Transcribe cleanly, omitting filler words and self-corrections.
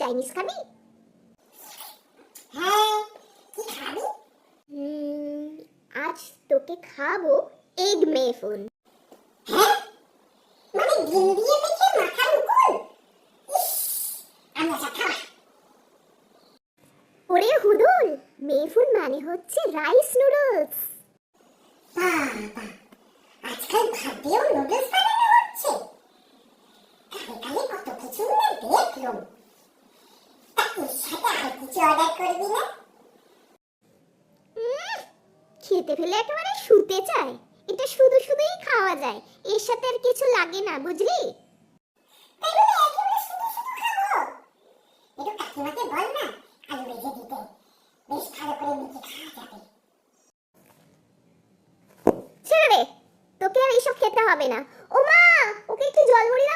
Chinese খাবি? হ্যাঁ, কি খাবি? আজ তোকে খাবো এগ মেফুন। হ্যাঁ, মানে ডিম দিয়ে মেখে মাখার উপর? ইস, আমি আচ্ছা খাওয়া। ওরে হুদুল, মেফুন মানে হচ্ছে রাইস নুডলস। বাবা, আজকাল ভাতেও নুডলস বানানো হচ্ছে। কালে কালে কত কিছু না দেখলাম। তা এর সাথে আর কিছু অর্ডার করবি না? খেতে ফেলে একেবারে শুতে চায়। এটা শুধু শুধুই খাওয়া যায়, এর সাথে আর কিছু লাগে না, বুঝলি? তাই বলে একেবারে শুধু শুধু খাবো? একটু কাকিমাকে বল না আলু ভেজে দিতে, বেশ ভালো করে মেখে খাওয়া যাবে। ছেড়ে দে, তোকে আর এইসব খেতে হবে না। ও মা, ওকে একটু জল ভরি দাও